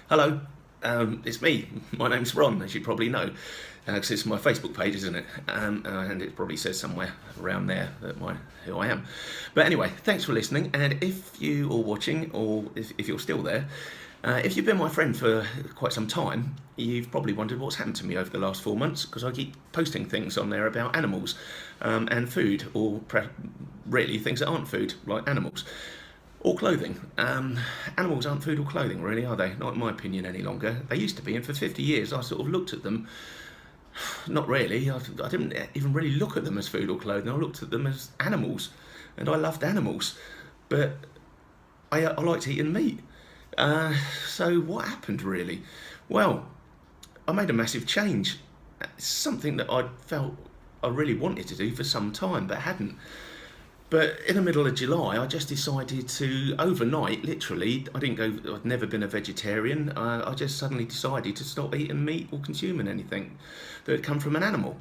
Hello, it's me. My name's Ron, as you probably know, because it's my Facebook page, isn't it? And it probably says somewhere around there who I am. But anyway, thanks for listening. And if you are watching, or if you're still there, if you've been my friend for quite some time, you've probably wondered what's happened to me over the last 4 months, because I keep posting things on there about animals and food, or really things that aren't food, like animals. Or clothing. Animals aren't food or clothing, really, are they? Not in my opinion any longer. They used to be, and for 50 years I sort of looked at them. Not really. I didn't even really look at them as food or clothing. I looked at them as animals, and I loved animals. But I liked eating meat. So what happened, really? Well, I made a massive change. It's something that I felt I really wanted to do for some time, but hadn't. But in the middle of July, I just decided to, overnight, literally, I'd never been a vegetarian. I just suddenly decided to stop eating meat or consuming anything that had come from an animal.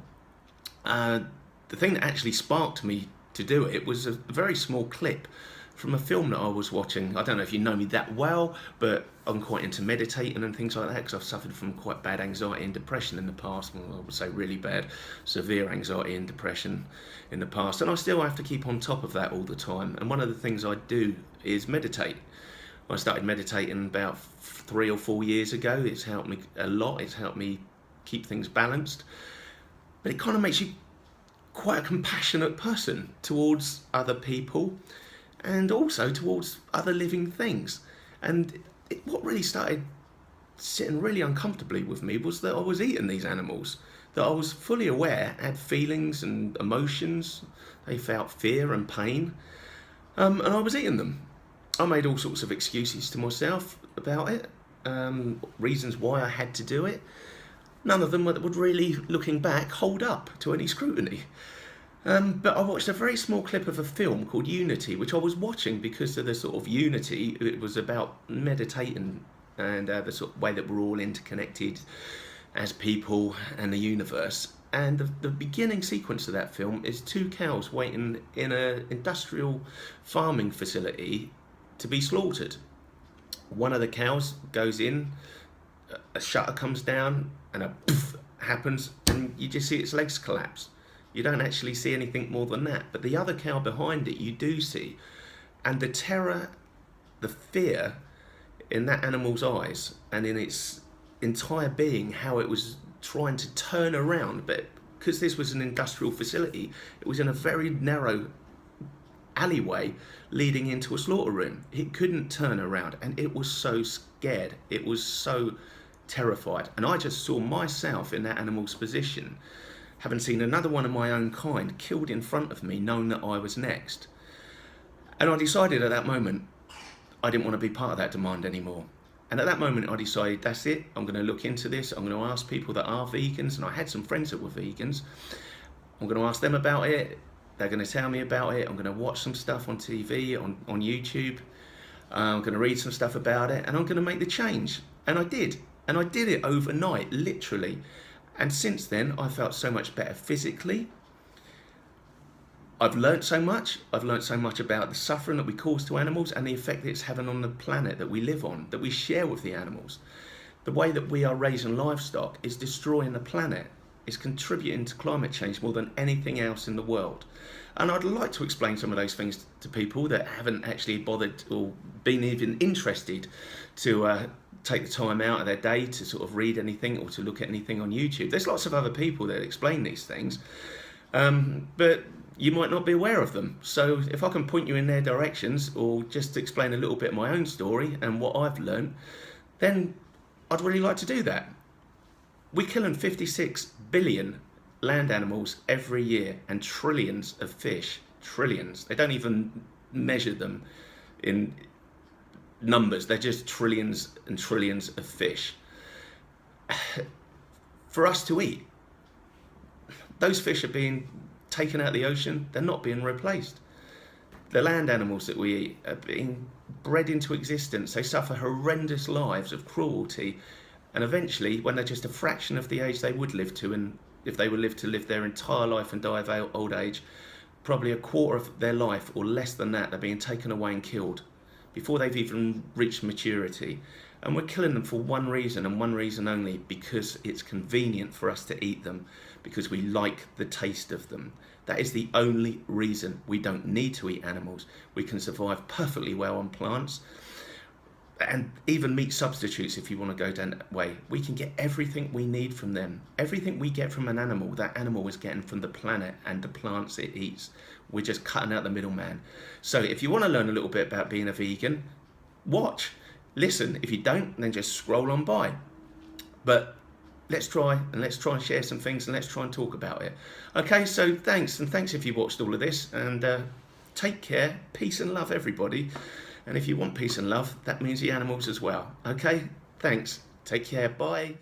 Uh, the thing that actually sparked me to do it was a very small clip from a film that I was watching. I don't know if you know me that well, but I'm quite into meditating and things like that because I've suffered from quite bad anxiety and depression in the past. Well, I would say really bad, severe anxiety and depression in the past. And I still have to keep on top of that all the time. And one of the things I do is meditate. I started meditating about 3 or 4 years ago. It's helped me a lot. It's helped me keep things balanced. But it kind of makes you quite a compassionate person towards other people and also towards other living things. And what really started sitting really uncomfortably with me was that I was eating these animals, that I was fully aware had feelings and emotions. They felt fear and pain, and I was eating them. I made all sorts of excuses to myself about it, reasons why I had to do it. None of them would really, looking back, hold up to any scrutiny. But I watched a very small clip of a film called Unity, which I was watching because of the sort of unity. It was about meditating and the sort of way that we're all interconnected as people and the universe. And the beginning sequence of that film is two cows waiting in an industrial farming facility to be slaughtered. One of the cows goes in, a shutter comes down, and a poof happens, and you just see its legs collapse. You don't actually see anything more than that. But the other cow behind it, you do see. And the terror, the fear in that animal's eyes and in its entire being, how it was trying to turn around. But because this was an industrial facility, it was in a very narrow alleyway leading into a slaughter room. It couldn't turn around, and it was so scared. It was so terrified. And I just saw myself in that animal's position, having seen another one of my own kind killed in front of me, knowing that I was next. And I decided at that moment I didn't want to be part of that demand anymore. And at that moment I decided, that's it, I'm going to look into this. I'm going to ask people that are vegans, and I had some friends that were vegans. I'm going to ask them about it. They're going to tell me about it. I'm going to watch some stuff on TV, on YouTube. I'm going to read some stuff about it, and I'm going to make the change. And I did. And I did it overnight, literally. And since then, I felt so much better physically. I've learnt so much. I've learnt so much about the suffering that we cause to animals and the effect that it's having on the planet that we live on, that we share with the animals. The way that we are raising livestock is destroying the planet. It's contributing to climate change more than anything else in the world. And I'd like to explain some of those things to people that haven't actually bothered or been even interested to take the time out of their day to sort of read anything or to look at anything on YouTube. There's lots of other people that explain these things, but you might not be aware of them. So if I can point you in their directions, or just to explain a little bit of my own story and what I've learned, then I'd really like to do that. We're killing 56 billion land animals every year, and trillions of fish. Trillions. They don't even measure them in numbers. They're just trillions and trillions of fish for us to eat. Those fish are being taken out of the ocean. They're not being replaced. The land animals that we eat are being bred into existence. They suffer horrendous lives of cruelty, and eventually, when they're just a fraction of the age they would live to, and if they were lived to live their entire life and die of old age, probably a quarter of their life or less than that, they're being taken away and killed before they've even reached maturity. And we're killing them for one reason and one reason only, because it's convenient for us to eat them, because we like the taste of them. That is the only reason. We don't need to eat animals. We can survive perfectly well on plants, and even meat substitutes if you want to go down that way. We can get everything we need from them. Everything we get from an animal, that animal is getting from the planet and the plants it eats. We're just cutting out the middleman. So if you want to learn a little bit about being a vegan, watch, listen. If you don't, then just scroll on by. But let's try and share some things, and let's try and talk about it. Okay, so thanks if you watched all of this, and take care. Peace and love, everybody. And if you want peace and love, that means the animals as well. Okay, thanks. Take care. Bye.